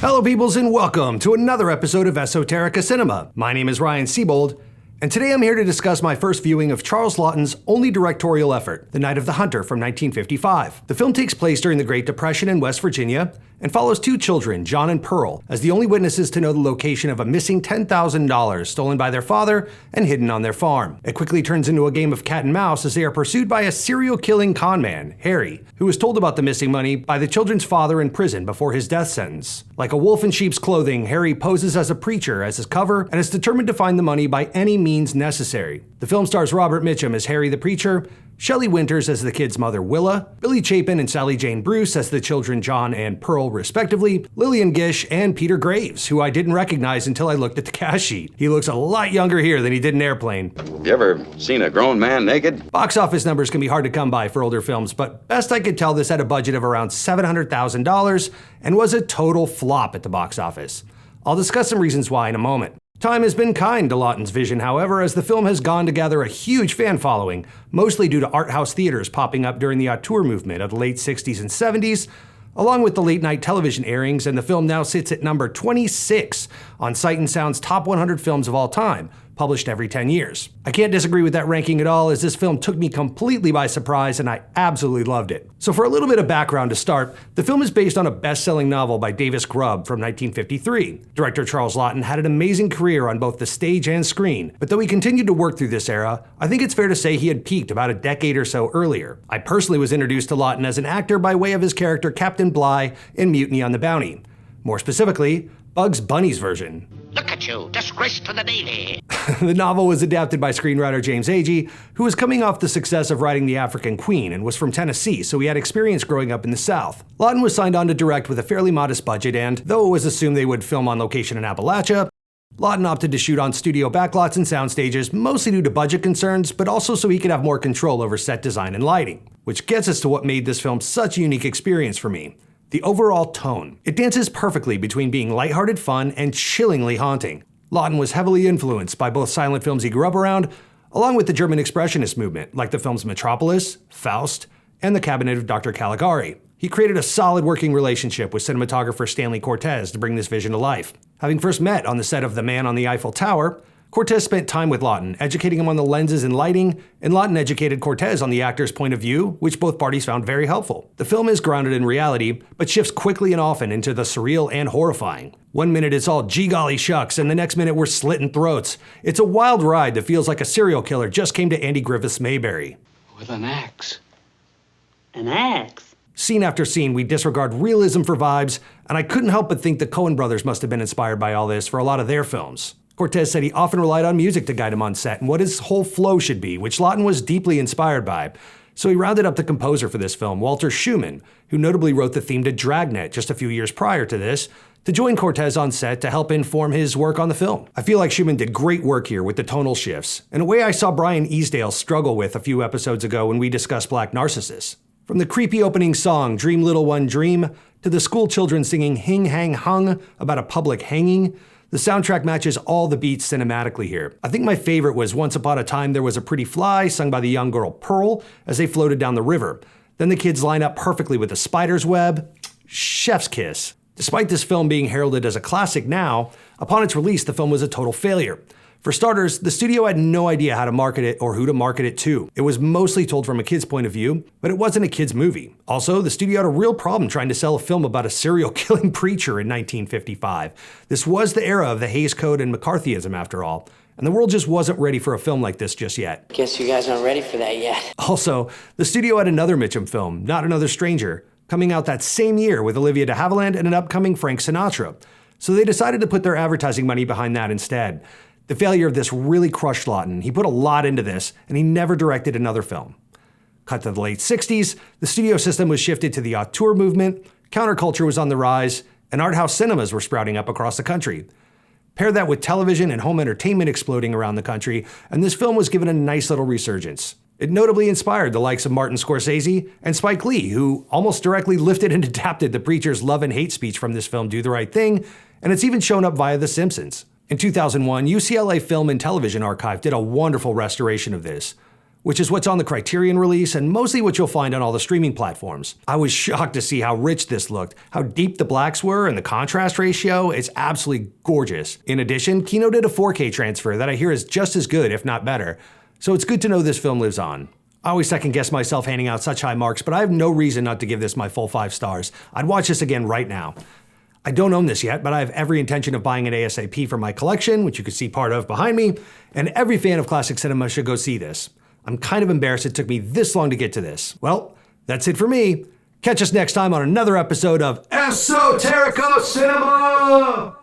Hello peoples and welcome to another episode of Esoterica Cinema. My name is Ryan Seybold, and today I'm here to discuss my first viewing of Charles Laughton's only directorial effort, The Night of the Hunter from 1955. The film takes place during the Great Depression in West Virginia and follows two children, John and Pearl, as the only witnesses to know the location of a missing $10,000 stolen by their father and hidden on their farm. It quickly turns into a game of cat and mouse as they are pursued by a serial-killing con man, Harry, who was told about the missing money by the children's father in prison before his death sentence. Like a wolf in sheep's clothing, Harry poses as a preacher as his cover and is determined to find the money by any means necessary. The film stars Robert Mitchum as Harry the preacher, Shelley Winters as the kid's mother Willa, Billy Chapin and Sally Jane Bruce as the children John and Pearl respectively, Lillian Gish and Peter Graves, who I didn't recognize until I looked at the cast sheet. He looks a lot younger here than he did in Airplane. You ever seen a grown man naked? Box office numbers can be hard to come by for older films, but best I could tell this had a budget of around $700,000 and was a total flop at the box office. I'll discuss some reasons why in a moment. Time has been kind to Laughton's vision, however, as the film has gone to gather a huge fan following, mostly due to art house theaters popping up during the auteur movement of the late 60s and 70s, along with the late-night television airings, and the film now sits at number 26 on Sight and Sound's top 100 films of all time, published every 10 years. I can't disagree with that ranking at all, as this film took me completely by surprise and I absolutely loved it. So for a little bit of background to start, the film is based on a best-selling novel by Davis Grubb from 1953. Director Charles Laughton had an amazing career on both the stage and screen, but though he continued to work through this era, I think it's fair to say he had peaked about a decade or so earlier. I personally was introduced to Laughton as an actor by way of his character Captain Bligh in Mutiny on the Bounty. More specifically, Bugs Bunny's version. Look at you, disgrace to the Navy! The novel was adapted by screenwriter James Agee, who was coming off the success of writing The African Queen and was from Tennessee, so he had experience growing up in the South. Laughton was signed on to direct with a fairly modest budget, and though it was assumed they would film on location in Appalachia, Laughton opted to shoot on studio backlots and sound stages, mostly due to budget concerns, but also so he could have more control over set design and lighting. Which gets us to what made this film such a unique experience for me. The overall tone. It dances perfectly between being lighthearted fun and chillingly haunting. Laughton was heavily influenced by both silent films he grew up around, along with the German Expressionist movement, like the films Metropolis, Faust, and The Cabinet of Dr. Caligari. He created a solid working relationship with cinematographer Stanley Cortez to bring this vision to life. Having first met on the set of The Man on the Eiffel Tower, Cortez spent time with Laughton, educating him on the lenses and lighting, and Laughton educated Cortez on the actor's point of view, which both parties found very helpful. The film is grounded in reality, but shifts quickly and often into the surreal and horrifying. One minute it's all gee golly shucks, and the next minute we're slitting throats. It's a wild ride that feels like a serial killer just came to Andy Griffith's Mayberry. With an axe. An axe? Scene after scene, we disregard realism for vibes, and I couldn't help but think the Coen brothers must have been inspired by all this for a lot of their films. Cortez said he often relied on music to guide him on set and what his whole flow should be, which Laughton was deeply inspired by. So he rounded up the composer for this film, Walter Schumann, who notably wrote the theme to Dragnet just a few years prior to this, to join Cortez on set to help inform his work on the film. I feel like Schumann did great work here with the tonal shifts, in a way I saw Brian Easdale struggle with a few episodes ago when we discussed Black Narcissus. From the creepy opening song, Dream Little One Dream, to the school children singing Hing Hang Hung about a public hanging, the soundtrack matches all the beats cinematically here. I think my favorite was Once Upon a Time There Was a Pretty Fly, sung by the young girl Pearl as they floated down the river. Then the kids line up perfectly with a spider's web. Chef's kiss. Despite this film being heralded as a classic now, upon its release the film was a total failure. For starters, the studio had no idea how to market it or who to market it to. It was mostly told from a kid's point of view, but it wasn't a kid's movie. Also, the studio had a real problem trying to sell a film about a serial-killing preacher in 1955. This was the era of the Hays Code and McCarthyism, after all, and the world just wasn't ready for a film like this just yet. Guess you guys aren't ready for that yet. Also, the studio had another Mitchum film, Not Another Stranger, coming out that same year with Olivia de Havilland and an upcoming Frank Sinatra. So they decided to put their advertising money behind that instead. The failure of this really crushed Laughton. He put a lot into this, and he never directed another film. Cut to the late 60s, the studio system was shifted to the auteur movement, counterculture was on the rise, and art house cinemas were sprouting up across the country. Pair that with television and home entertainment exploding around the country, and this film was given a nice little resurgence. It notably inspired the likes of Martin Scorsese and Spike Lee, who almost directly lifted and adapted the preacher's love and hate speech from this film, Do the Right Thing, and it's even shown up via The Simpsons. In 2001, UCLA Film and Television Archive did a wonderful restoration of this. which is what's on the Criterion release and mostly what you'll find on all the streaming platforms. I was shocked to see how rich this looked, how deep the blacks were, and the contrast ratio. It's absolutely gorgeous. In addition, Kino did a 4K transfer that I hear is just as good, if not better. So it's good to know this film lives on. I always second guess myself handing out such high marks, but I have no reason not to give this my full 5 stars. I'd watch this again right now. I don't own this yet, but I have every intention of buying it ASAP for my collection, which you can see part of behind me, and every fan of classic cinema should go see this. I'm kind of embarrassed it took me this long to get to this. Well, that's it for me. Catch us next time on another episode of Esoterica Cinema!